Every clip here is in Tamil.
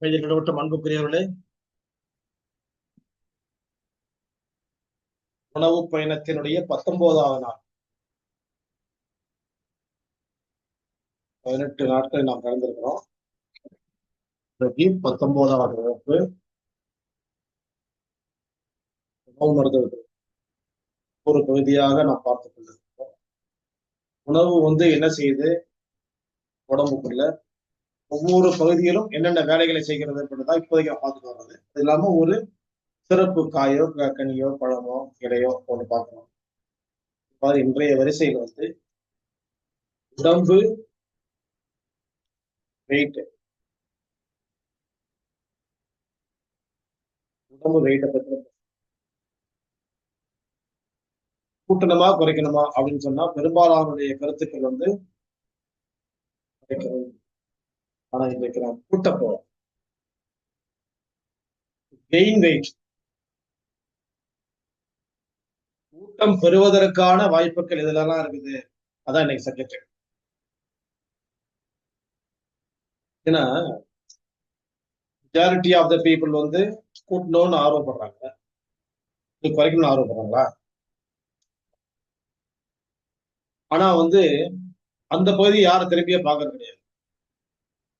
பெயரிடப்பட்ட அன்புக்குரியவர்களே, உணவு பயணத்தினுடைய 19வது நாள். 18 நாட்கள் நாம் கடந்திருக்கிறோம். இன்றைக்கு 19வது வகுப்பு உணவு மருத்துவ ஒரு பகுதியாக நாம் பார்த்துக் கொண்டிருக்கிறோம். உணவு என்ன செய்யுது உடம்புக்குள்ள, ஒவ்வொரு பகுதியிலும் என்னென்ன வேலைகளை செய்கிறது என்பதுதான் இப்போதைக்கு நான் பார்த்துட்டு வர்றது. அது இல்லாம ஒரு சிறப்பு காயோ கனியோ பழமோ இலையோ ஒன்று பார்க்கணும். இன்றைய வரிசையில் உடம்பு வெயிட் உடம்பு வெயிட்டை பற்றி கூட்டணுமா குறைக்கணுமா அப்படின்னு சொன்னா பெரும்பாலானுடைய கருத்துக்கள் குறைக்கணும். ஆனா இன்றைக்கு நாம் கூட்ட போறோம். கெயின் வெயிட், கூட்டம் பெறுவதற்கான வாய்ப்புகள் இதெல்லாம் இருக்குது. அதான் இன்னைக்கு சப்ஜெக்ட். ஏன்னா மெஜாரிட்டி ஆஃப் த பீப்புள் கூட்டணும்னு ஆர்வப்படுறாங்க, குறைக்கணும்னு ஆர்வப்படுறாங்களா? ஆனா அந்த பகுதி யாரும் திரும்பியே பார்க்கறது கிடையாது.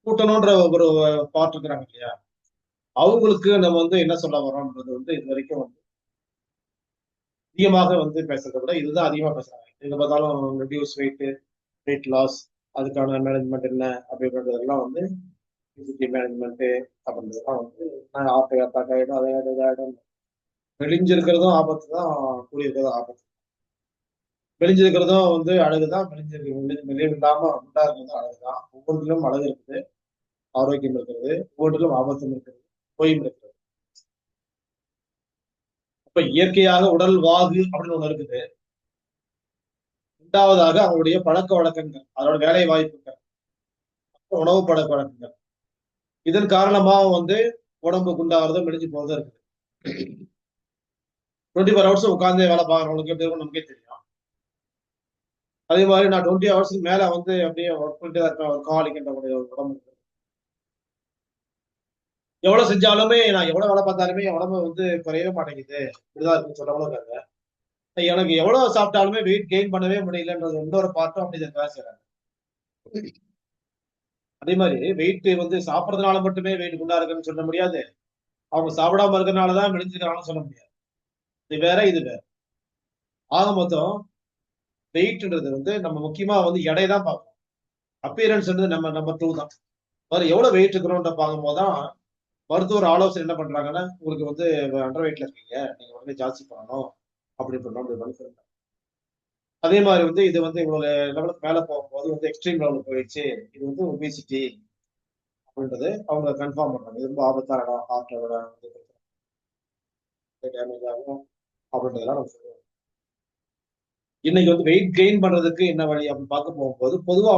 கூட்டணும்ன்ற ஒரு பார்ட் இருக்கிறாங்க இல்லையா, அவங்களுக்கு நம்ம என்ன சொல்ல வரோம்ன்றது இது வரைக்கும் அதிகமாக பேசுறதை விட இதுதான் அதிகமா பேசுறாங்க. எங்க பார்த்தாலும் ரெடியூஸ் வெயிட் லாஸ், அதுக்கான மேனேஜ்மெண்ட் என்ன அப்படின்றதெல்லாம் மேனேஜ்மெண்ட் அப்படின்றதெல்லாம் ஆட்டை அட்டாக் ஆயிடும், அதாயிடும் இதாயிடும். மெலிஞ்சிருக்கிறதும் ஆபத்து தான், கூடியிருக்கிறதும் ஆபத்து. மெலிஞ்சிருக்கிறதும் அழகுதான், மெலிவு இல்லாம உண்டா இருக்கிறதும் அழகுதான். ஒவ்வொன்றிலும் அழகு இருக்குது, ஆரோக்கியம் இருக்கிறது, ஒவ்வொன்றிலும் ஆபத்தும் இருக்கிறது, பொய்யும் இருக்கிறது. அப்ப இயற்கையாக உடல் வாகு அப்படின்னு ஒண்ணு இருக்குது. இரண்டாவதாக அவங்களுடைய பழக்க வழக்கங்கள், அதோட வேலை வாய்ப்புகள், உணவு பழக்க வழக்கங்கள், இதன் காரணமா உடம்பு குண்டாகிறதும் மெலிஞ்சு போறதும் இருக்குது. 24 hours உட்கார்ந்து வேலை பார்க்கறவங்களுக்கு எப்படி இருக்கும் நமக்கே தெரியும். அதே மாதிரி நான் 20 hours மேல அப்படியே ஒர்க் பண்ணிட்டு தான் இருப்பேன். ஒரு காலிக்கின்ற உடம்பு. எவ்வளவு செஞ்சாலுமே, நான் எவ்வளவு வேலை பார்த்தாலுமே உடம்பு குறையவே மாட்டேங்குது, இப்படிதான் இருக்குன்னு சொல்றவங்களும் இருக்காங்க. எனக்கு எவ்வளவு சாப்பிட்டாலுமே வெயிட் கெயின் பண்ணவே முடியலன்றது இன்னொரு பார்ட்டும் அப்படி பேசுறாங்க. அதே மாதிரி வெயிட் சாப்பிடறதுனால மட்டுமே வெயிட் குண்டா இருக்குன்னு சொல்ல முடியாது, அவங்க சாப்பிடாம இருக்கிறதுனாலதான் மெலிஞ்சிருக்காங்கன்னு சொல்ல முடியாது. இது வேற இது வேற. ஆக மொத்தம் வெயிட்ன்றது நம்ம முக்கியமா எடை தான் பார்க்கணும். அப்பியரன்ஸ் நம்ம நம்பர் 2 தான். எவ்வளவு வெயிட் இருக்கிறோம்ன்ற பார்க்கும் போதுதான் மருத்துவர் ஆலோசனை என்ன பண்றாங்கன்னா, உங்களுக்கு அண்டர் வெயிட்ல இருக்கீங்க, நீங்க உடனே ஜாஸ்தி பண்ணணும், அப்படி பண்ணணும், அப்படி பண்ணணும். அதே மாதிரி இது இவ்வளவு லெவலுக்கு மேல போகும்போது எக்ஸ்ட்ரீம் லெவலுக்கு போயிடுச்சு, இது ஒபிசிட்டி அப்படின்றது அவங்க கன்ஃபார்ம் பண்றாங்க. இது ரொம்ப ஆபத்தான இடம், ஹார்ட்டோட டேமேஜ் ஆகும் அப்படின்றதெல்லாம் நம்ம சொல்லுவோம். இன்னைக்கு வெயிட் கெயின் பண்றதுக்கு என்ன வழி அப்படின்னு பார்க்க போகும்போது, பொதுவா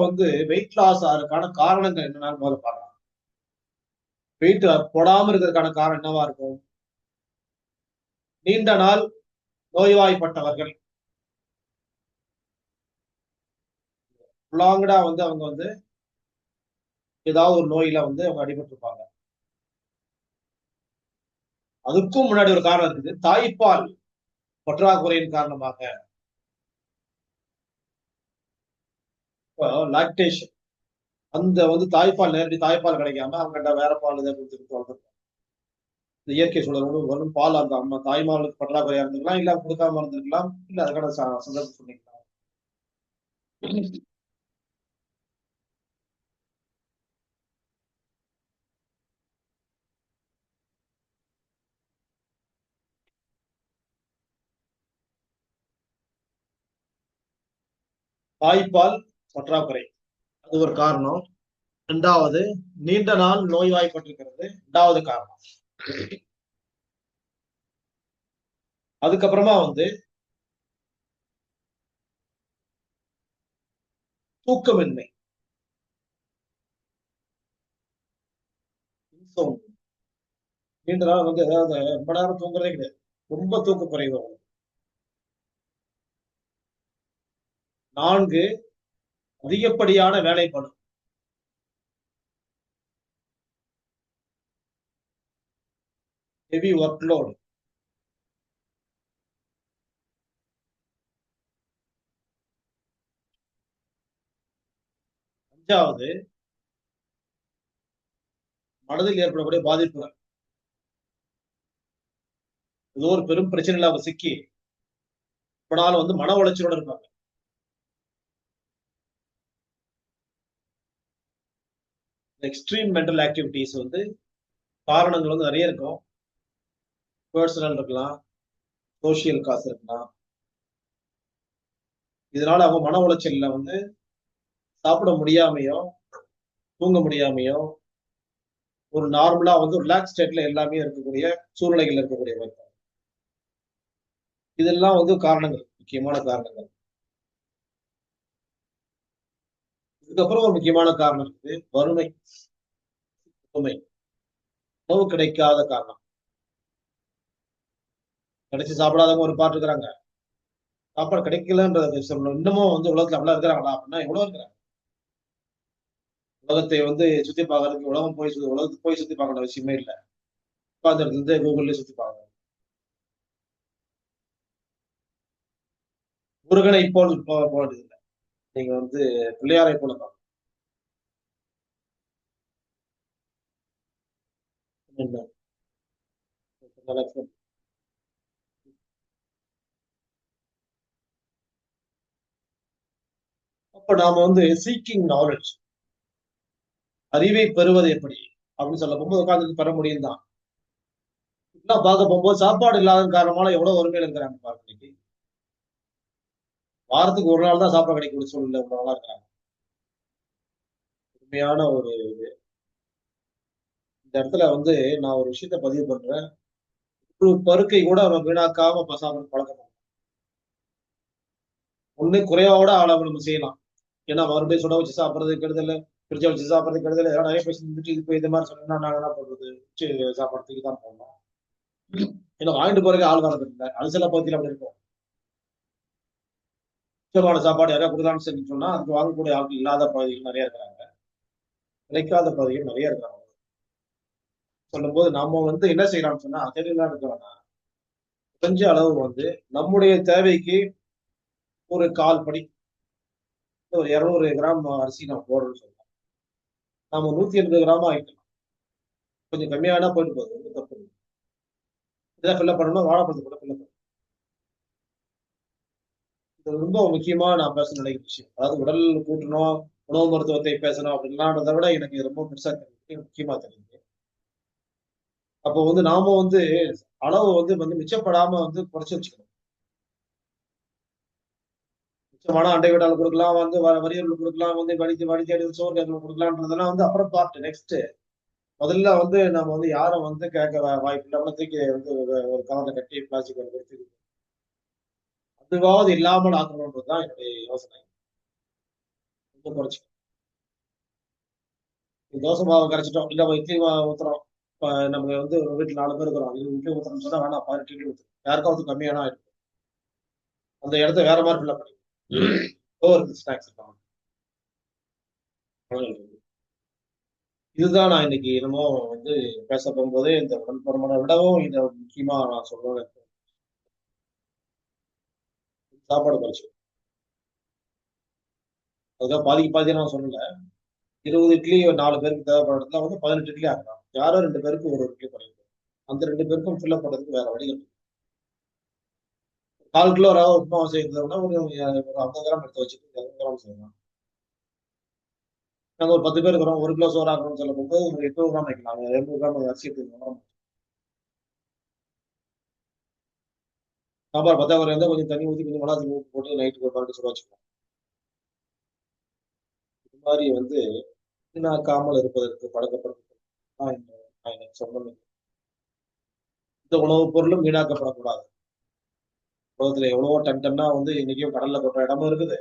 வெயிட் லாஸ் ஆகிறதுக்கான காரணங்கள் என்னன்னு முதல்ல பார்க்கலாம். வெயிட் போடாம இருக்கிறதுக்கான காரணம் என்னவா இருக்கும்? நீண்ட நாள் நோய்வாய்ப்பட்டவர்கள், லாங்கடா அவங்க ஏதாவது ஒரு நோயில அவங்க அடிபட்டு இருப்பாங்க. அதுக்கும் முன்னாடி ஒரு காரணம் இருக்குது, தாய்ப்பால் பற்றாக்குறையின் காரணமாக. லாக்டேஷன், அந்த தாய்ப்பால், நேரடி தாய்ப்பால் கிடைக்காம அவங்க வேற பால் இதை கொடுத்துட்டு வளர்ந்துருப்பாங்க. இந்த இயற்கை சூழல் வரும் பால் அந்த அம்மா தாய்மார்களுக்கு பற்றாக்குறையா இருந்திருக்கலாம், இல்ல கொடுக்காம இருந்திருக்கலாம், இல்ல அதுக்கான சந்தர்ப்பம் சொல்லிக்கலாம். தாய்ப்பால் பற்றாக்குறை அது ஒரு காரணம். இரண்டாவது, நீண்ட நாள் நோய்வாய்ப்பட்டிருக்கிறது இரண்டாவது காரணம். அதுக்கப்புறமா தூக்கமின்மை, நீண்ட நாள் அதாவது ரொம்ப நேரம் தூங்குறதே கிடையாது, ரொம்ப தூக்க குறைவு. 4, அதிகப்படியான வேலைப்படும். Heavy work load. அஞ்சாவது, மனதில் ஏற்படக்கூடிய பாதிப்புகள். ஏதோ ஒரு பெரும் பிரச்சனையில அவங்க சிக்கி இப்பனாலும் வந்து மன உளைச்சலோட இருப்பாங்க. எக்ஸ்ட்ரீம் மென்டல் ஆக்டிவிட்டிஸ் வந்து காரணங்கள் வந்து நிறைய இருக்கும். பர்சனல் இருக்கலாம், சோசியல் காசு இருக்கலாம். இதனால அவங்க மன உளைச்சல்ல வந்து சாப்பிட முடியாமையோ, தூங்க முடியாமையோ, ஒரு நார்மலா வந்து ரிலாக்ஸ் ஸ்டேட்ல எல்லாமே இருக்கக்கூடிய சூழ்நிலைகள் இருக்கக்கூடிய மாதிரி. இதெல்லாம் வந்து காரணங்கள், முக்கியமான காரணங்கள். இதுக்கப்புறம் ஒரு முக்கியமான காரணம் இருக்குது, வறுமை. வறுமை, உணவு கிடைக்காத காரணம். கிடைச்சு சாப்பிடாதவங்க ஒரு பாட்டு இருக்கிறாங்க. சாப்பாடு கிடைக்கலன்றத சொல்லணும். இன்னமும் வந்து உலகத்துல அப்படிலாம் இருக்கிறாங்களா அப்படின்னா எவ்வளவு இருக்கிறாங்க. உலகத்தை வந்து சுத்தி பார்க்கறதுக்கு உலகத்துக்கு போய் சுத்தி பார்க்கற விஷயமே இல்லை. உட்கார்ந்து இருந்து கூகுள்ல சுத்தி பார்க்கணும். முருகனை போல் போறது இல்லை. நீங்க வந்து பிள்ளையாரை போல பார்க்கணும். அப்ப நாம வந்து சீக்கிங் நாலேஜ், அறிவை பெறுவது எப்படி அப்படின்னு சொல்ல போகும்போது உட்கார்ந்து பெற முடியும் தான். இன்னும் பார்க்க போகும்போது சாப்பாடு இல்லாத காரணமால எவ்வளவு வறுமையில இருக்கிறாங்க பாருங்க. இன்னைக்கு வாரத்துக்கு ஒரு நாள் தான் சாப்பாடு கிடைக்கக்கூடிய சூழ்நிலை உள்ளவங்களா இருக்கிறாங்க. உண்மையான ஒரு இந்த இடத்துல வந்து நான் ஒரு விஷயத்த பதிவு பண்றேன். ஒரு பருக்கை கூட நம்ம வீணாக்காம சாப்பிட பழக்கம். ஒண்ணு குறைவோட அளவு நம்ம செய்யலாம். ஏன்னா மறுபடியும் சுட வச்சு சாப்பிடுறது கெடுதல், ஃப்ரிட்ஜ வச்சு சாப்பிடுறது கெடுதல். ஏதாவது நிறைய பேர் செஞ்சுட்டு இது போய் இந்த மாதிரி சொன்னா நாங்க என்ன பண்றது? வச்சு சாப்பிடறதுக்கு தான் போனோம். ஏன்னா வாங்கிட்டு போறதுக்கு ஆள் வரது இல்லை. அது சில பகுதியில் அப்படி இருக்கும். சுத்தமான சாப்பாடு யாராவது கொடுக்கலாம்னு சொல்லி சொன்னா அதுக்கு வாங்கக்கூடிய ஆட்கள் இல்லாத பகுதிகள் நிறைய இருக்கிறாங்க. கிடைக்காத பகுதிகள் நிறைய இருக்கிறாங்க. சொல்லும் போது நாம வந்து என்ன செய்யலாம்னு சொன்னா தெரியலாம் இருக்கிறோம்னா குறைஞ்ச அளவு வந்து நம்முடைய தேவைக்கு ஒரு கால் படி, ஒரு 200 கிராம் அரிசி நம்ம போடுறோம்னு சொல்லலாம். நாம 180 கிராமா ஆயிக்கலாம். கொஞ்சம் கம்மியானா போயிட்டு போகுது, ஒன்றும் தப்பு இல்லை. இதை ஃபில்லப் பண்ணணும், வாழைப்பழத்தை கூட ஃபில்லப் பண்ணணும். இது ரொம்ப முக்கியமா நான் பேச நினைக்கிற விஷயம். அதாவது உடல் கூட்டணும், உணவு மருத்துவத்தை பேசணும் அப்படின்லான்றதை விட எனக்கு இது ரொம்ப பெருசா தெரியுது, முக்கியமா தெரியுது. அப்போ வந்து நாம வந்து அளவு வந்து மிச்சப்படாம வந்து குறைச்சு வச்சுக்கணும். மிச்சமான அண்டை வீட்டாளர் கொடுக்கலாம், வந்து வறியவர்களுக்கு கொடுக்கலாம், வந்து வடித்து எடுத்து சோறு கொடுக்கலாம்ன்றதெல்லாம் வந்து அப்புறம் பார்ட் நெக்ஸ்ட். முதல்ல வந்து நம்ம வந்து யாரும் வந்து கேட்க வாய்ப்பு இல்லாம தூக்கி வந்து ஒரு கவர்ல கட்டி பிளாஸ்டிக் கொடுத்து அதுவாவது இல்லாமல் ஆக்கணும்ன்றதுதான் என்னுடைய யோசனை. கொஞ்சம் குறைச்சு தோசை மாவு கரைச்சிட்டோம், இல்ல இட்லி மாவு ஊத்துறோம். இப்ப நம்ம வந்து ஒரு வீட்டுல 4 பேர் இருக்கிறோம், இது இட்லி ஊத்துறோம்னு சொன்னா வேணாம் 18 இட்லி ஊத்து, யாருக்காவது கம்மியானா ஆயிடும். அந்த இடத்த வேற மாதிரி ஃபில்அப் பண்ணி ஓவர் ஸ்நாக்ஸ் இருக்காங்க. இதுதான் நான் இன்னைக்கு என்னமோ வந்து பேச போகும்போதே இந்த உடல் பருமனை விடவும் இதை முக்கியமா நான் சொல்லுவேன். சாப்பாடு குறைச்சு அதுதான் பாதிக்கு பாதி நான் சொல்லல. 20 இட்லி ஒரு 4 பேருக்கு தேவைப்படுறதுல வந்து 18 இட்லி ஆகலாம். யாரோ 2 பேருக்கு ஒரு இட்லி குறையும். அந்த 2 பேருக்கும் ஃபில்அப் பண்றதுக்கு வேற வழிகள் இருக்கு. 4 கிலோ ரவை உப்புமா செய்யறதுனா ஒரு 50 கிராம் எடுத்து வச்சுட்டு 200 கிராம் செய்யலாம். நாங்க ஒரு 10 பேர் இருக்கிறோம், 1 கிலோ சோறு ஆகணும்னு சொல்ல போகும்போது ஒரு 800 கிராம் வைக்கலாம். 200 கிராம் அரிசி எடுத்துக்கலாம். சாம்பார் பத்தாக்குறை இருந்தால் கொஞ்சம் தண்ணி ஊற்றி கொஞ்சம் மிளகாத்தூள் உப்பு போட்டு நைட்டுக்கு ஒரு பாட்டு சுட வச்சுக்கலாம். இது மாதிரி வந்து வீணாக்காமல் இருப்பதற்கு பழக்கப்படுத்த நான் எனக்கு சொல்லணும். இந்த உணவுப் பொருளும் வீணாக்கப்படக்கூடாது. உலகத்துல எவ்வளவோ டன் டன்னா வந்து இன்னைக்கும் கடல்ல கொட்டுற இடமும் இருக்குது.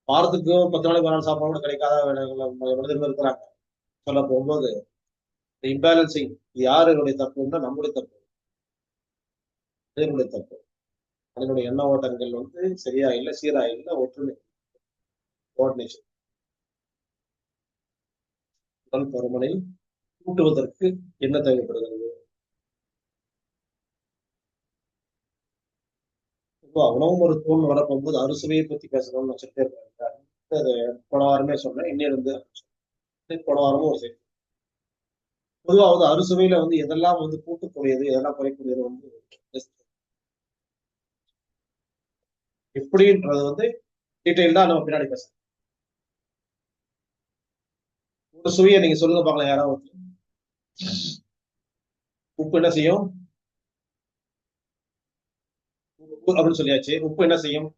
வாரத்துக்கு 10 நாளைக்கு ஒரு நாள் சாப்பாடு கூட கிடைக்காத மனிதர்கள் இருக்கிறாங்க. சொல்ல போகும்போது இம்பேலன்சிங் யாருடைய தப்புன்னா நம்முடைய தப்பு, மனிதனுடைய தப்பு. மனிதனுடைய எண்ண ஓட்டங்கள் வந்து சரியா இல்லை, சீரா இல்லை, ஒற்றுமை கோஆர்டினேஷன். உடல் பருமனை கூட்டுவதற்கு என்ன தேவைப்படுகிறது? உணவு மருத்துவம்னு வர போகும்போது அறுசுவையை பத்தி பேசணும்னு வச்சுட்டே இருக்காங்க. அது போன வாரமே சொன்னேன், இன்னிலிருந்து போன வாரமும் ஒரு செய்தி. பொதுவா வந்து அறுசுவையில வந்து எதெல்லாம் வந்து கூட்டக்கூடியது, எதெல்லாம் குறைக்கூடியது வந்து எப்படின்றது வந்து டீட்டெயில்டா நம்ம பின்னாடி பேசலாம். ஒரு சுவையை நீங்க சொல்லுங்க பார்க்கலாம் யாராவது. உப்பு என்ன செய்யும்? உப்பு அப்படின்னு சொல்லியாச்சு. உப்பு என்ன செய்யும்?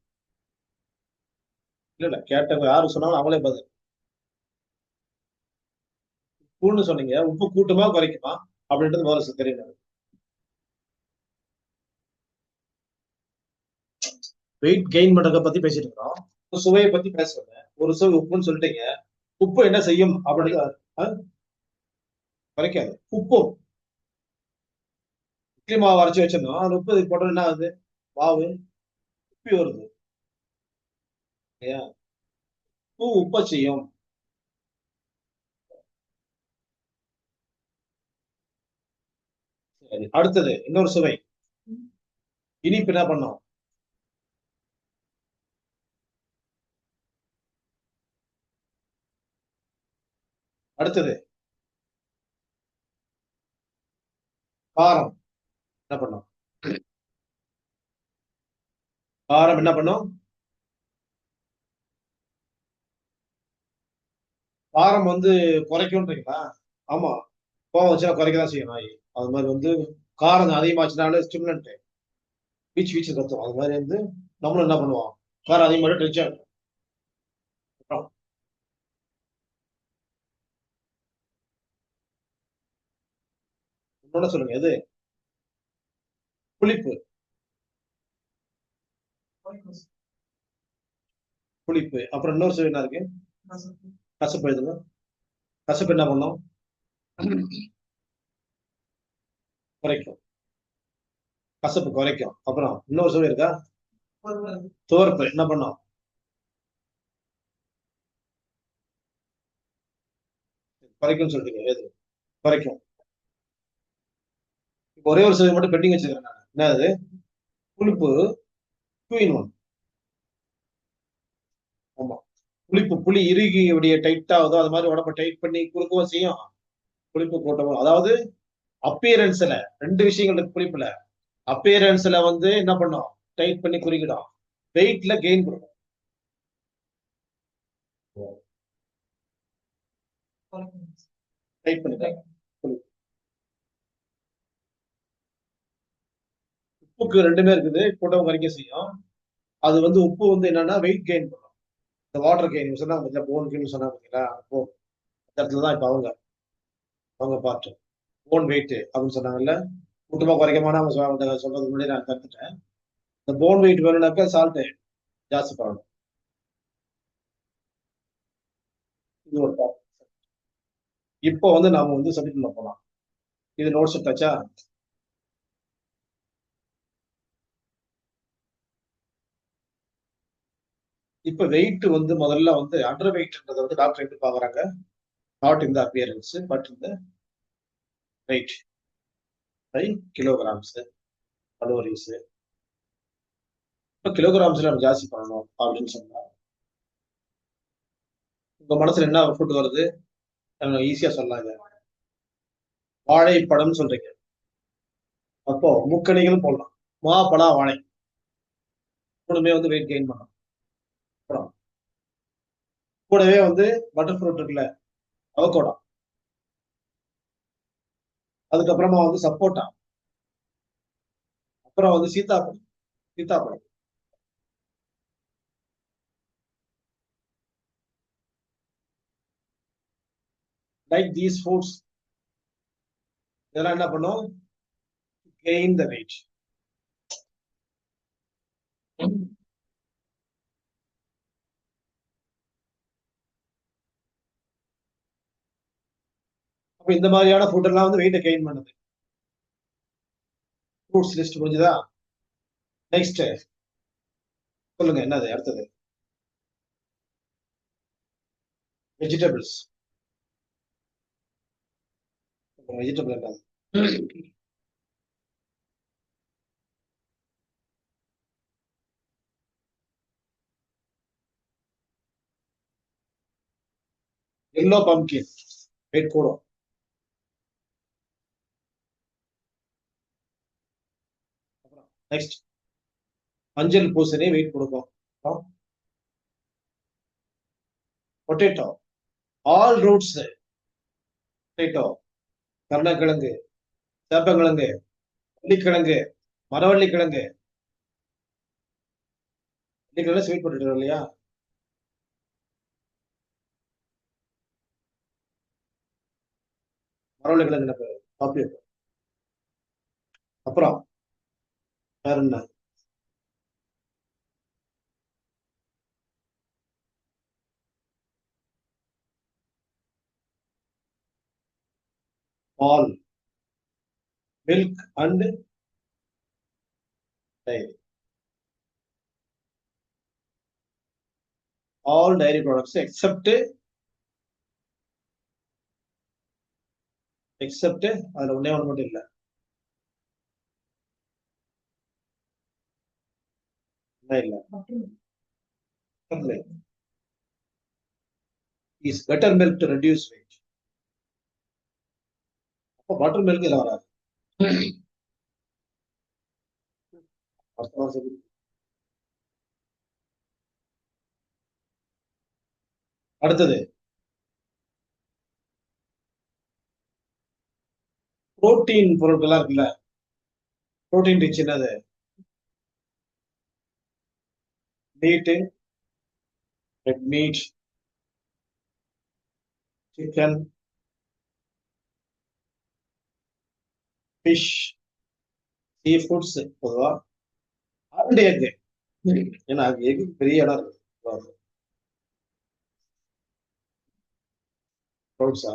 இல்ல இல்ல, கேட்டவங்க யாரு சொன்னாலும் அவங்களே பதில். உப்புன்னு சொன்னீங்க, உப்பு கூட்டுமா குறைக்குமா அப்படின்றது முதல்ல தெரியும். வெயிட் கெயின் பண்றத பத்தி பேசிட்டு இருக்கோம். சுவையை பத்தி பேசுறேன். ஒரு சுவை உப்புன்னு சொல்லிட்டீங்க. உப்பு என்ன செய்யும் அப்படின்னு குறைக்காது. உப்பும் இட்லி மாவு அரைச்சு வச்சிருந்தோம், அது உப்பு போட்டோம், என்ன ஆகுது? மாவு உப்பி வருது இல்லையா? உப்பு உப்ப செய்யும். சரி, அடுத்தது இன்னொரு சுவை, இனிப்பு என்ன பண்ணும்? அடுத்தது காரம் என்ன பண்ணும்? காரம் என்ன பண்ணும்? காரம் வந்து குறைக்கும்ன்றீங்களா? ஆமா, கோவம் வச்சா குறைக்கதான் செய்யும் நாய். அது மாதிரி வந்து காரம் அதிகமாச்சுனாலே ஸ்டிமுலண்ட் வீச்சு வீச்சு கத்தும். அது மாதிரி வந்து நம்மளும் என்ன பண்ணுவோம்? காரம் அதிகமாக டென்ஷன். இன்னொன்னு சொல்லுங்க, எது? புளிப்பு. புளிப்பு. அப்புறம் இன்னொரு சுவை என்ன இருக்கு? கசப்பு. எழுதுங்க. கசப்பு என்ன பண்ணும்? குறைக்கும். கசப்பு குறைக்கும். அப்புறம் இன்னொரு சுவை இருக்கா? துவர்ப்பு என்ன பண்ணும்? குறைக்கும் சொல்றீங்க, எது? குறைக்கும். இப்ப ஒரே ஒரு சுவை மட்டும் பெண்டிங் வச்சிருக்கேன் நான். என்ன அது? புளிப்பு. Two in one. ஆமா. புளிப்பு, புளி இறுகி அப்படியே டைட் ஆகுதோ அது மாதிரி உடம்ப டைட் பண்ணி குறுக்கவும் செய்யும். புளிப்பு கூட்டவும், அதாவது அப்பியரன்ஸ்ல ரெண்டு விஷயங்கள் இருக்கு புளிப்புல. அப்பியரன்ஸ்ல வந்து என்ன பண்ணும்? டைட் பண்ணி குறுக்கிடும். வெயிட்ல கெயின் கொடுக்கும். டைட் பண்ணிட்டேன். உப்புக்கு ரெண்டுமே இருக்குது, கூட்டவும் குறைக்க செய்யும். அது வந்து உப்பு வந்து என்னன்னா வெயிட் கெயின் பண்ணும். இந்த வாட்டர் கெயின் சொன்னா பார்த்தீங்களா, போன் கெயின் சொன்னா பார்த்தீங்களா, அப்போ அந்த இடத்துல தான் இப்ப அவங்க அவங்க பார்ட் போன் வெயிட் அப்படின்னு சொன்னாங்கல்ல. கூட்டமா குறைக்கமான அவங்க சொல்றது முன்னாடி நான் கத்துட்டேன். இந்த போன் வெயிட் வேணும்னாக்கா சால்ட் ஜாஸ்தி பண்ணணும். இது ஒரு part. இப்போ வந்து நாம வந்து சப்ஜெக்ட்ல போலாம். இது நோட்ஸ் எடுத்தாச்சா? இப்ப வெயிட் வந்து முதல்ல வந்து அண்டர் வெயிட்ன்றதை வந்து டாக்டர் எப்படி பாக்குறாங்க? Not in the appearance but in the weight by kilograms calories. இப்ப கிலோகிராம்ஸ்ல நம்ம ஜாஸ்தி பண்ணணும் அப்படின்னு சொன்னா உங்க மனசுல என்ன ஃபுட் வருது? ஈஸியா சொல்லாங்க. வாழைப்பழம்னு சொல்றீங்க. அப்போ முக்கணிகள் போடலாம். மா, பலா, வாழை மூணுமே வந்து வெயிட் கெயின் பண்ணும். அப்புறம் கூடவே வந்து பட்டர் ஃப்ரூட் இருக்குல்ல, அவகோடா. அதுக்கப்புறமா வந்து சப்போட்டா. அப்புறம் வந்து சீத்தாப்பழம். சீத்தாப்பழம். லைக் தீஸ் ஃபுட்ஸ் இதெல்லாம் என்ன பண்ணும்? Gain the weight. அப்ப இந்த மாதிரியான ஃபுட் எல்லாம் வந்து வெயிட்டை கெயின் பண்ணுது. ஃப்ரூட்ஸ் லிஸ்ட் முடிஞ்சுதா? நெக்ஸ்ட் சொல்லுங்க, என்னது அடுத்தது? வெஜிடபிள்ஸ். வெஜிடபிள் என்னது? எல்லோ பம்கின் வெயிட் கூடும். நெக்ஸ்ட் மஞ்சள் பூசணி வெயிட் கொடுக்கும். பொட்டேட்டோ, ஆல் ரூட்ஸ், பொட்டேட்டோ, கருணக்கிழங்கு, சேப்பங்கிழங்கு, வள்ளிக்கிழங்கு, மரவள்ளிக்கிழங்கு, வள்ளிக்கிழங்கு ஸ்வீட் பொட்டேட்டோ இல்லையா? மரவள்ளிக்கிழங்கு எனக்கு காப்பி. அப்புறம் வேற என்ன? பால், milk and dairy. All dairy products except அதுல ஒன்னே ஒன்று மட்டும் இல்ல. இல்ல is butter milk to reduce weight. அப்போ பட்டர் மில்க் இதுல வராது. அடுத்தது புரோட்டீன் பொருட்கள்லாம் இருக்குல்ல, புரோட்டீன் ரிச் என்னது? Meat, red meat, chicken, fish, sea foods பொதுவா, அண்ட் எக். ஏன்னா எக் பெரிய இடம் இருக்கு. ஃப்ரூட்ஸா?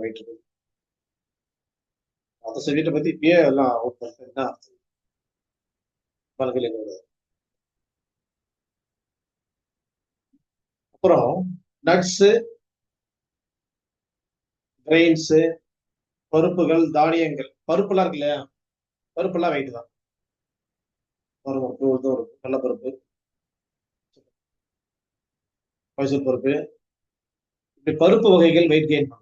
வெயிட் இருக்கு. அந்த சப்ஜெக்டை பத்தி இப்பயே எல்லாம் அவுட் பண்ணிட்டேன்னா பல்கலைக்கழகம். அப்புறம் நட்ஸ், கிரெயின்ஸ், பருப்புகள், தானியங்கள். பருப்புலாம் இருக்கு இல்லையா? பருப்புலாம் வெயிட் தான். பருப்பு, உளுத்தம் பருப்பு, கடலைப்பருப்பு, மைசூர் பருப்பு, இப்படி பருப்பு வகைகள் வெயிட் கெயின் பண்ணும்.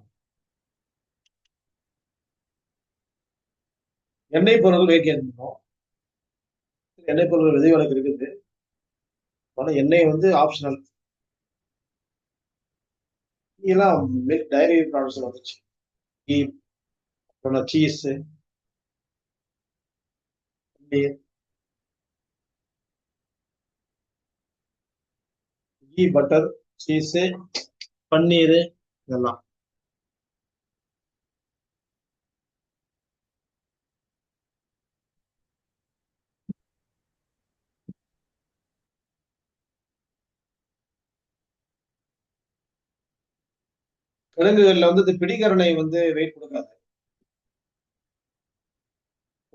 எண்ணெய் பொருட்கள் வெயிட் கெயின் பண்ணும். எண்ணெய் பொருட்கள் விதை வழக்கு இருக்குது. ஆனா எண்ணெய் வந்து ஆப்ஷனல். இதெல்லாம் மில்க் டைரி ப்ராடக்ட்ஸ் வந்துச்சு. Ghee, cheese, ghee, butter, cheese, paneer, இதெல்லாம். கிழங்குகள்ல வந்து இந்த பிடிகரணை வந்து வெயிட் கொடுக்காது.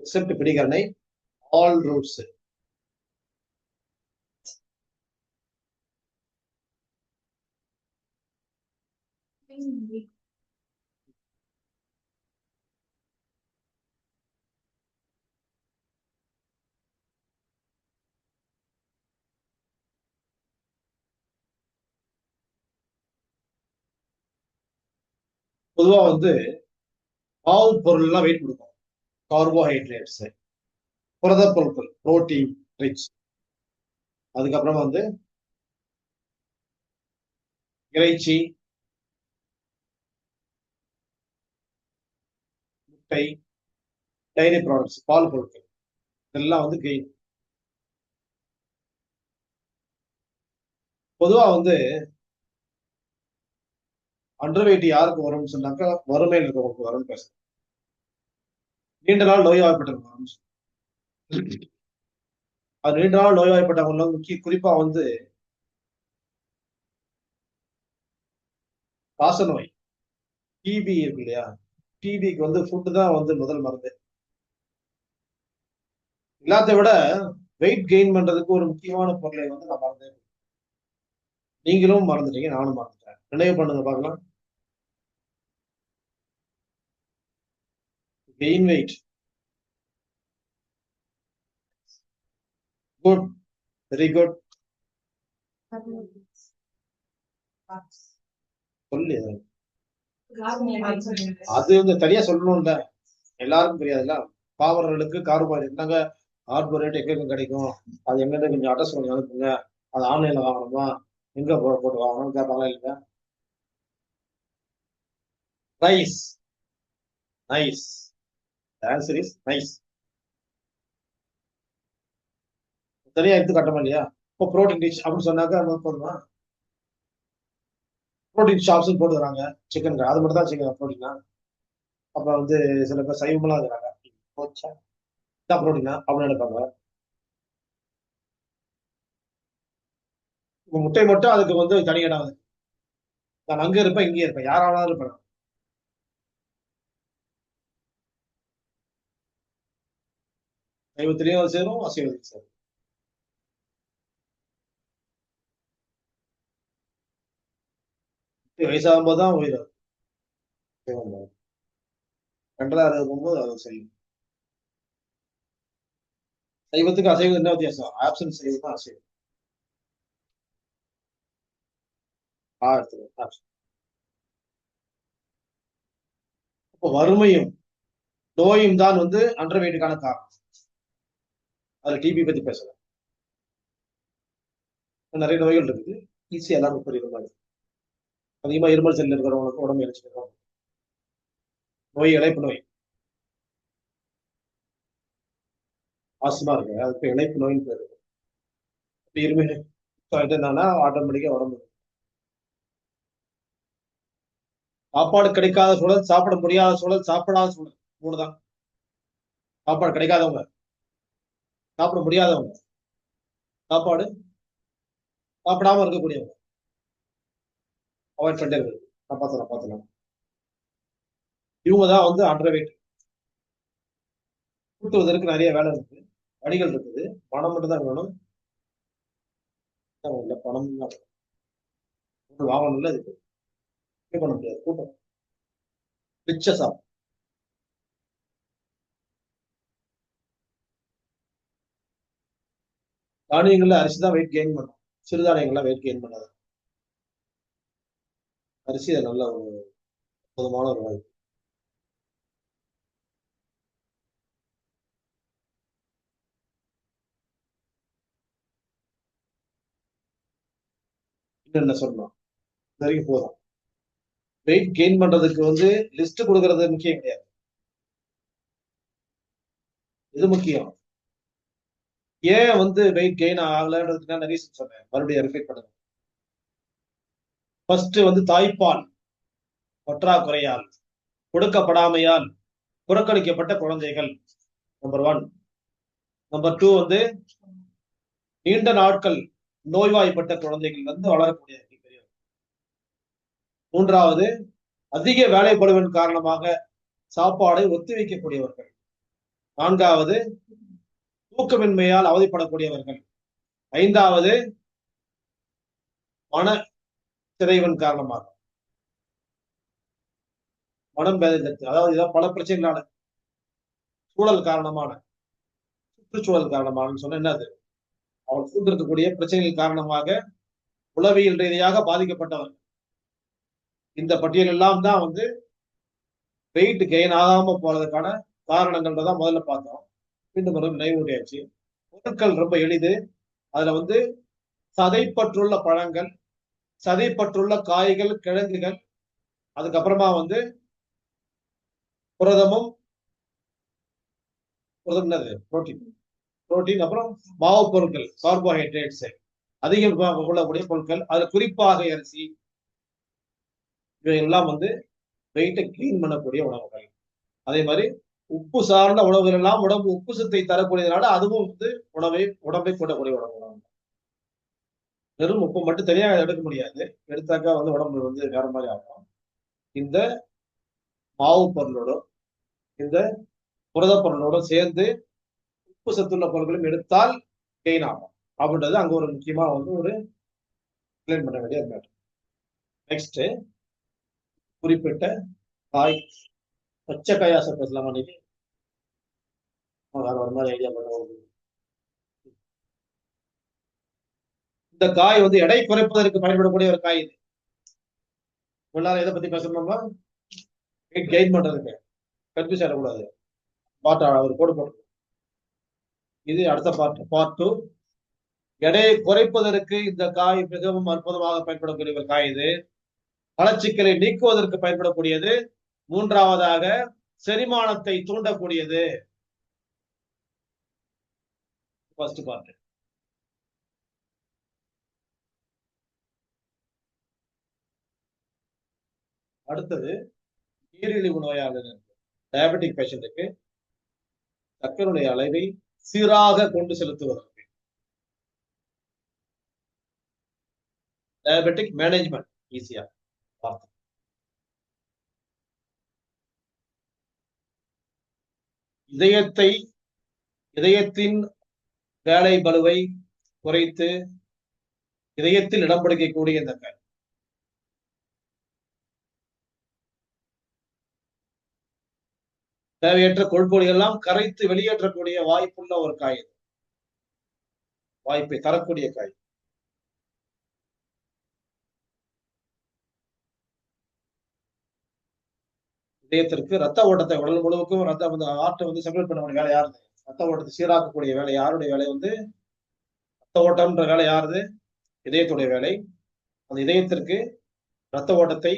எக்ஸப்ட் பிடிகரணை, ஆல் ரூட்ஸ். பொதுவா வந்து பால் பொருள் எல்லாம் வெயிட் கொடுக்கும். கார்போஹைட்ரேட்ஸ், புரத பொருட்கள், புரோட்டீன் ரிச். அதுக்கப்புறம் வந்து இறைச்சி, முட்டை, டைரி ப்ராடக்ட்ஸ், பால் பொருட்கள் இதெல்லாம் வந்து கெயின். பொதுவா வந்து அண்டர் வெயிட் யாருக்கு வரும்னு சொன்னாக்கா, வறுமையில் இருக்கவங்களுக்கு வரும்னு பேசுறேன். நீண்ட நாள் நோய்வாய்ப்பட்டிருக்கும். அது நீண்ட நாள் நோய்வாய்ப்பட்டவங்க முக்கிய குறிப்பா வந்து காசநோய், டிபி இருக்கு இல்லையா? டிபிக்கு வந்து ஃபுட்டு தான் வந்து முதல் மருந்து. எல்லாத்தை விட வெயிட் கெயின் பண்றதுக்கு ஒரு முக்கியமான பொருளை வந்து நான் மறந்தேன். நீங்களும் மறந்துட்டீங்க, நானும் மறந்துட்டேன். நினைவு பண்ணுங்க பார்க்கலாம். Gain weight. Good, very good. சொல்லு. அது வந்து தனியா சொல்லணும்ல, எல்லாருக்கும் தெரியாதுல்ல. பாமரர்களுக்கு கார்போஹைட்ரேட் நாங்க கார்போஹைட்ரேட் எங்க கிடைக்கும், அது எங்கிட்ட கொஞ்சம் அட்ரஸ் கொஞ்சம் அனுப்புங்க, அது ஆன்லைன்ல வாங்கணுமா, எங்க போட்டு வாங்கணும்னு கேட்பாங்களா இல்லையா? Nice nice, answer is nice. தனியா எடுத்து கட்டமா இல்லையா? இப்போ ப்ரோட்டீன் டிஷ் அப்படின்னு சொன்னாக்க போதுமா? ப்ரோட்டீன் ஷாப்ஸ் போட்டு வராங்க, சிக்கன் அது மட்டும் தான் சிக்கன் ப்ரோட்டீனா? அப்ப வந்து சில பேர் சைவமெல்லாம் இருக்கிறாங்க, ப்ரோட்டீனா அப்படின்னு நினைப்பாங்க. முட்டை மட்டும் அதுக்கு வந்து தனி இடம். நான் அங்க இருப்பேன், இங்கே இருப்பேன், யாராவது இருப்பேன். சைவத்திலையும் சேரும், அசைவத்திலையும் சேரும். வயசாகும் போதுதான் உயிர் ஆகும். 260 போகும்போது அது செய்யும். சைவத்துக்கு அசைவம் என்ன வித்தியாசம்? ஆப்சன்ஸ் சைவம் தான் அசைவம். இப்போ வறுமையும் நோயும் தான் வந்து அண்டர் வெயிட்டுக்கான காரணம். அதுல டிபி பத்தி பேசலாம். நிறைய நோய்கள் இருக்குது, ஈஸியா எல்லாரும் புரியுற மாதிரி. அதிகமா இருமல் செல் இருக்கிறவங்களுக்கு உடம்பு இழைச்சிருக்கோம். நோய் இழைப்பு நோய், ஆஸ்துமா இருக்கு, அதுக்கு இழைப்பு நோயின்னு பேரு. இருமல் என்னன்னா ஆட்டோமேட்டிக்கா உடம்பு. சாப்பாடு கிடைக்காத சூழல், சாப்பிட முடியாத சூழல், சாப்பிடாத சூழல், மூணுதான். சாப்பாடு கிடைக்காதவங்க, சாப்பிட முடியாதவங்க, சாப்பாடு சாப்பிடாம இருக்கக்கூடியவங்க, அவாய்ட் பண்ணிட்டே இருக்கு. நான் இவங்க தான் வந்து அண்டர் வெயிட். கூட்டுவதற்கு நிறைய வேலை இருக்கு, வழிகள் இருக்குது. பணம் மட்டும் தான் வேணும், இல்லை பணம் வாங்கணும்ல, இதுக்கு பண்ண முடியாது. கூட்டம் ரிச்சஸா. தானியங்கள்ல அரிசி தான் வெயிட் கெயின் பண்ணும், சிறுதானியங்கள்லாம் வெயிட் கெயின் பண்ணாது. அரிசி அது நல்ல ஒரு அற்புதமான ஒரு வாய்ப்பு. இன்னும் என்ன சொல்லணும், வரைக்கும் போதும். வெயிட் கெயின் பண்றதுக்கு வந்து லிஸ்ட் கொடுக்கறது முக்கியம் கிடையாது. இது முக்கியம். ஏன் வந்து வெயிட் கெயின் ஆகலன்றதுக்கான ரீசன் சொன்னேன், மறுபடியும் ரிப்பீட் பண்ணுங்க. ஃபர்ஸ்ட் வந்து தாய்ப்பால் பற்றாக்குறையால், கொடுக்கப்படாமையால் புறக்கணிக்கப்பட்ட குழந்தைகள், நம்பர் 1. நம்பர் 2 வந்து நீண்ட நாட்கள் நோய்வாய்ப்பட்ட குழந்தைகள் வந்து வளரக்கூடிய பெரியவர். 3வது அதிக வேலைப்பளுவின் காரணமாக சாப்பாடை ஒத்திவைக்கக்கூடியவர்கள். 4வது தூக்கமின்மையால் அவதிப்படக்கூடியவர்கள். 5வது மன சிதைவின் காரணமாக, மனம் பேதத்து, அதாவது இதான் பல பிரச்சனைகளான சூழல் காரணமான, சுற்றுச்சூழல் காரணமான சொன்ன என்னது, அவர் சூழ்ந்திருக்கக்கூடிய பிரச்சனைகள் காரணமாக உளவியல் ரீதியாக பாதிக்கப்பட்டவர். இந்த பட்டியல் எல்லாம் தான் வந்து வெயிட் கெயின் ஆகாம போறதுக்கான காரணங்கள் தான் முதல்ல பார்த்தோம். மீண்டும் ஒரு நினைவூட்டியாச்சு. பொருட்கள் ரொம்ப எளிது. அதுல வந்து சதைப்பற்றுள்ள பழங்கள், சதைப்பற்றுள்ள காய்கள், கிழங்குகள், அதுக்கப்புறமா வந்து புரதமும், புரதம் என்னது, புரோட்டீன், புரோட்டீன், அப்புறம் மாவு பொருட்கள், கார்போஹைட்ரேட்ஸ் அதிகம் கொள்ளக்கூடிய பொருட்கள், அதுல குறிப்பாக அரிசி, இவையெல்லாம் வந்து வெயிட்டை கிளீன் பண்ணக்கூடிய உணவுகள். அதே மாதிரி உப்பு சார்ந்த உணவுகள் எல்லாம் உடம்பு உப்பு சத்தை தரக்கூடியதுனால அதுவும் வந்து உடம்பை கூட்டக்கூடிய உணவு. வெறும் உப்பு மட்டும் தனியா எடுக்க முடியாது, எடுத்தாக்கா வந்து உடம்பு வந்து வேற மாதிரி ஆகும். இந்த மாவு பொருளோடும் இந்த புரத பொருளோடும் சேர்ந்து உப்பு சத்துள்ள பொருட்களும் எடுத்தால் கெயின் ஆகும் அப்படின்றது அங்க ஒரு முக்கியமா வந்து ஒரு எக்ஸ்பிளைன் பண்ண வேண்டிய மேட்டர். நெக்ஸ்ட், குறிப்பிட்ட காய், பச்சை காயாசை பேசலாமா இன்னைக்கு? வேற ஒரு மாதிரி ஐடியா பண்ணுவோம். இந்த காய் வந்து எடை குறைப்பதற்கு பயன்படக்கூடிய ஒரு காய் இது. எல்லாரும் எதை பத்தி பேசணும்னா வெயிட் கெயின் பண்றதுக்கு, கன்ஃபியூஸ் ஆகக்கூடாது. ஒரு கோடு போட்டு. இது அடுத்த பார்ட் 2. எடையை குறைப்பதற்கு இந்த காய் மிகவும் அற்புதமாக பயன்படக்கூடிய ஒரு காய் இது. மலச்சிக்கலை நீக்குவதற்கு பயன்படக்கூடியது. மூன்றாவதாக செரிமானத்தை தூண்டக்கூடியது. First part. அடுத்தது நீரிழிவு நோயாளர்கள், டயபெட்டிக் பேஷண்ட்டுக்கு சர்க்கரையுடைய அளவை சீராக கொண்டு செலுத்துவதற்கு டயபெட்டிக் மேனேஜ்மெண்ட் ஈஸியா பார்த்து. இதயத்தின் வேலை பளுவை குறைத்து இதயத்தில் இடம் பிடிக்கக்கூடிய இந்த காய் தேவையற்ற கொழுப்புகளை எல்லாம் கரைத்து வெளியேற்றக்கூடிய வாய்ப்புள்ள ஒரு காய். வாய்ப்பை தரக்கூடிய காய். இதயத்திற்கு ரத்த ஓட்டத்தை உடல் முழுவதுக்கும் ரத்த வந்து ஆட்டை வந்து செப்பரேட் பண்ணக்கூடிய வேலை யாருது? ரத்த ஓட்டத்தை சீராக்கக்கூடிய வேலை யாருடைய வேலை வந்து ரத்த ஓட்டம்ன்ற வேலை யாருது? இதயத்துடைய வேலை. அந்த இதயத்திற்கு ரத்த ஓட்டத்தை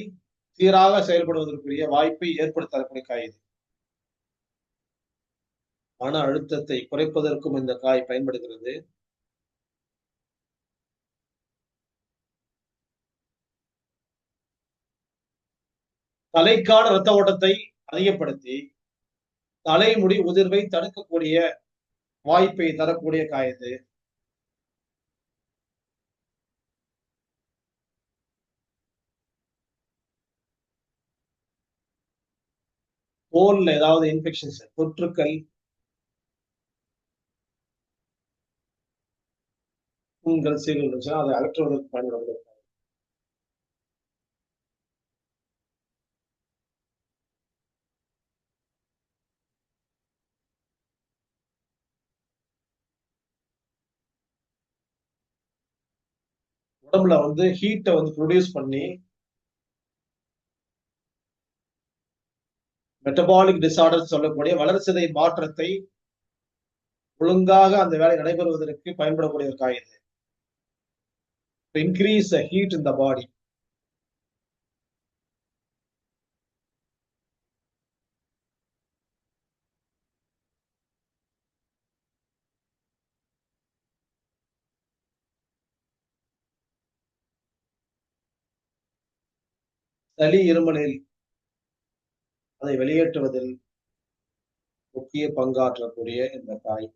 சீராக செயல்படுவதற்குரிய வாய்ப்பை ஏற்படுத்தக்கூடிய காய் இது. மன அழுத்தத்தை குறைப்பதற்கும் இந்த காய் பயன்படுகிறது. தலைக்கான ரத்த ஓட்டத்தை அதிகப்படுத்தி தலைமுடி உதிர்வை தடுக்கக்கூடிய வாய்ப்பை தரக்கூடிய காய் இது. தோல்ல ஏதாவது இன்ஃபெக்ஷன்ஸ், தொற்றுக்கள், புண்கள், சீல்கள் இருந்துச்சுன்னா அதை அகற்றுவதற்கு பயன்படுகிறது. உடம்புல வந்து ஹீட்டை வந்து ப்ரொடியூஸ் பண்ணி மெட்டபாலிக் டிசார்டர் சொல்லக்கூடிய வளர்சிதை மாற்றத்தை ஒழுங்காக அந்த வேலை நடைபெறுவதற்கு பயன்படக்கூடிய ஒரு காய் இது. இன்க்ரீஸ் ஹீட் இன் த பாடி. சளி இருமலில் அதை வெளியேற்றுவதில் முக்கிய பங்காற்றக்கூடிய இந்த காய்.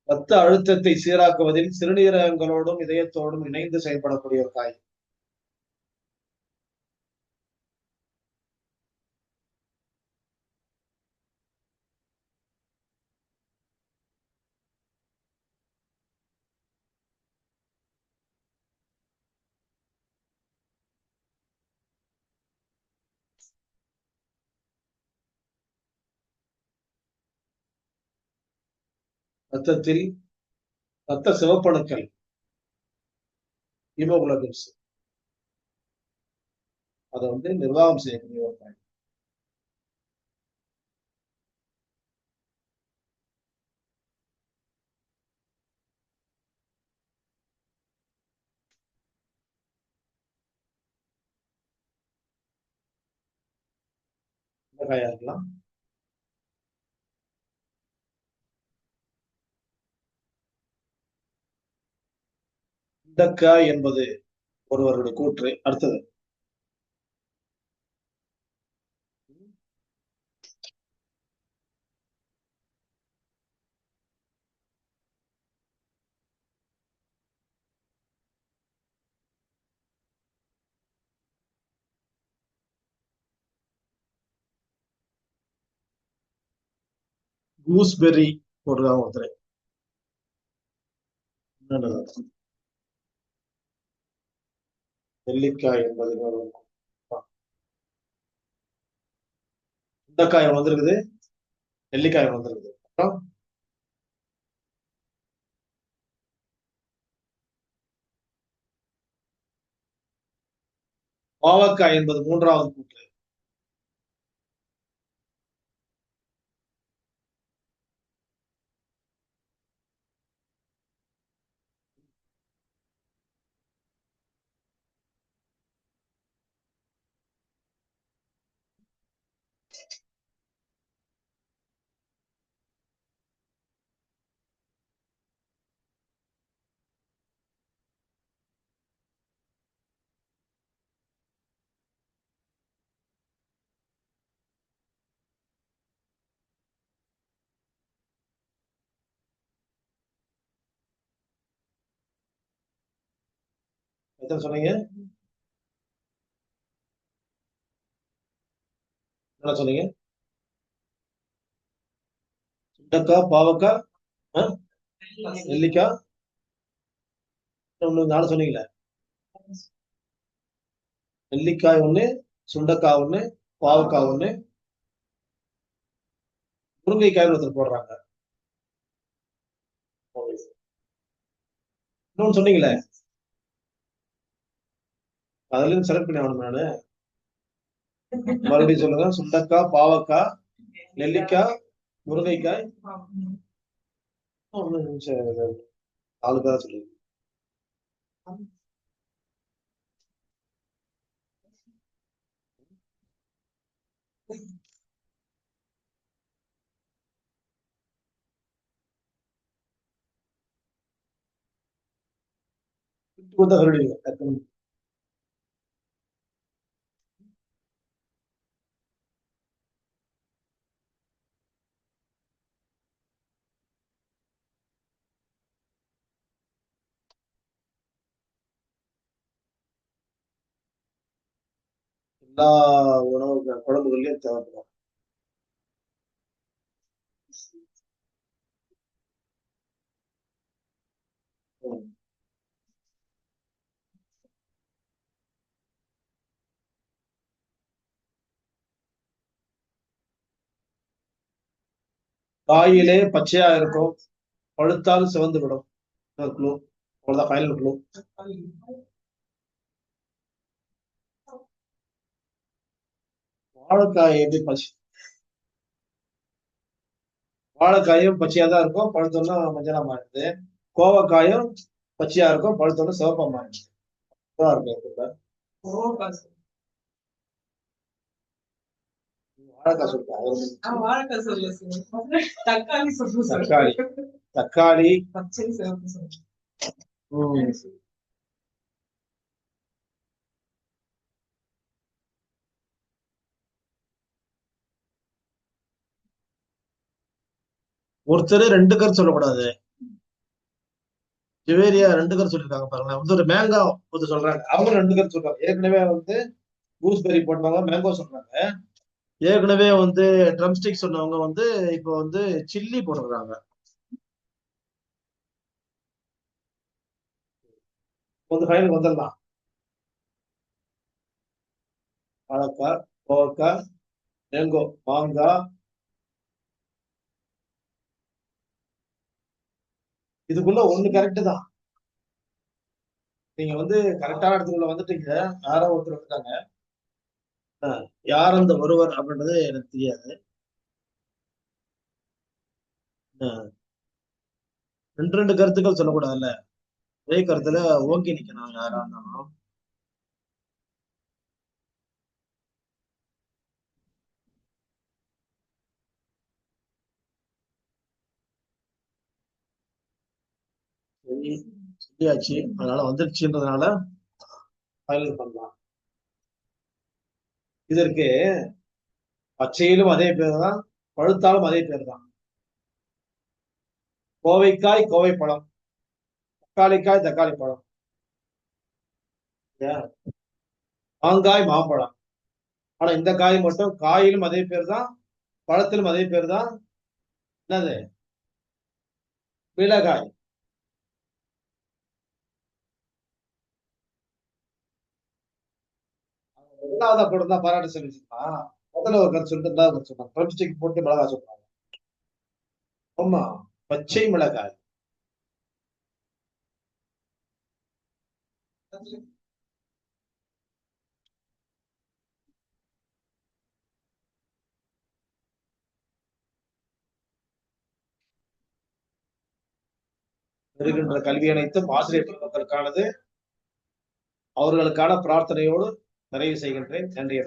ரத்த அழுத்தத்தை சீராக்குவதில் சிறுநீரகங்களோடும் இதயத்தோடும் இணைந்து செயல்படக்கூடிய ஒரு காய். ரத்தத்தில் ரத்த சிவப்பணுக்கள், ஹீமோகுளோபின்ஸ், அதை வந்து நிர்வாகம் செய்யக்கூடிய ஒரு காய். இந்த காயா இருக்கலாம். இந்த காய் என்பது ஒருவருடைய கூற்று. அடுத்தது கூஸ்பெர்ரி போடுறாங்க ஒருத்தர். நெல்லிக்காய் என்பது சுண்டைக்காய் வந்திருக்குது, நெல்லிக்காய் வந்திருக்குது. அப்புறம் பாவக்காய் என்பது மூன்றாவது கூற்று. எத்தனை சொன்னீங்க? என்ன சொன்னீங்க? சுண்டைக்காய், பாவக்காய், நெல்லிக்காய், ஒண்ணு நாலு சொன்னீங்களே. நெல்லிக்காய் ஒண்ணு, சுண்டைக்காய் ஒண்ணு, பாவக்காய் ஒண்ணு, முருங்கைக்காய் ஒருத்தர் போடுறாங்க. இன்னொன்னு சொன்னீங்களே, அதுல இருந்து செலக்ட் பண்ணி ஆகணும் நானு. மறுபடியும் சொல்லுங்க. சுண்டக்காய், பாவக்காய், நெல்லிக்காய், முருங்கைக்காய், ஒண்ணு நிமிஷம் நாலு பேர் சொல்லுங்க. கொடுத்தா சொல்லிடுவீங்க டக்குனு. எல்லா உணவு குழம்புகள்லயும் தேவைப்படும். காயிலே பச்சையா இருக்கும், பழுத்தால் சிவந்து விடும். க்ளூ. அவ்வளவுதான் ஃபைனல் க்ளூ. வாழைக்காய் எப்படி பச்சை? வாழைக்காயும் பச்சையா தான் இருக்கும், பழுத்தோம்னா மஞ்சளா மாறுது. கோவக்காயும் பச்சையா இருக்கும், பழுத்தோம்னா சிவப்பா மாறுது. அதான் இருக்கு. வாழைக்காய் சொல்லிட்டாங்க. தக்காளி. தக்காளி. ஒருத்தர் ரெண்டு கருத்து சொல்லக்கூடாது. ஜிவேரியா ரெண்டு கருத்து சொல்லிருக்காங்க பாருங்களேன். வந்து ஒரு மேங்கோ ஒருத்தர் சொல்றாங்க, அவங்க ரெண்டு கருத்து சொல்றாங்க. ஏற்கனவே வந்து கூஸ்பெரி போட்டவங்க மேங்கோ சொல்றாங்க. ஏற்கனவே வந்து ட்ரம்ஸ்டிக் சொன்னவங்க வந்து இப்போ வந்து சில்லி போட்டுருக்காங்க. வந்து ஃபைனல் வந்துடலாம். வாழைக்காய், கோவக்காய், மேங்கோ, மாங்காய். இதுக்குள்ள ஒண்ணு கரெக்ட் தான். நீங்க வந்து கரெக்டான இடத்துக்குள்ள வந்துட்டீங்க. யாரோ ஒருத்தர் வந்துட்டாங்க. யார் அந்த ஒருவர் அப்படின்றது எனக்கு தெரியாது. ரெண்டு ரெண்டு கருத்துக்கள் சொல்லக்கூடாதுல்ல. ஒரே கருத்துல ஓங்கி நிக்கணும் யாரா இருந்தாலும். சரி, சொல்லியாச்சு. அதனால வந்துருச்சுன்றதுனால ஃபைனல் பண்ணலாம். இதற்கு பச்சையிலும் அதே பேர் தான், பழுத்தாலும் அதே பேர் தான். கோவைக்காய், கோவை பழம். தக்காளிக்காய், தக்காளி பழம். மாங்காய், மாம்பழம். ஆனா இந்த காய் மட்டும் காயிலும் அதே பேர் தான், பழத்திலும் அதே பேர் தான். என்னது? மிளகாய். ரெண்டாவதா போட்டு தான் பாராட்டு சொல்லிச்சுமா. முதல்ல ஒரு கருத்து சொல்லிட்டு ரெண்டாவது கருத்து சொன்னாங்க. ட்ரம்ஸ்டிக் போட்டு மிளகாய் சொல்றாங்க. ஆமா, பச்சை மிளகாய். இருக்கின்ற கல்வி அனைத்தும் ஆசிரியர் பெருமக்களுக்கானது. அவர்களுக்கான பிரார்த்தனையோடு நிறைவு செய்கின்றேன். நன்றி.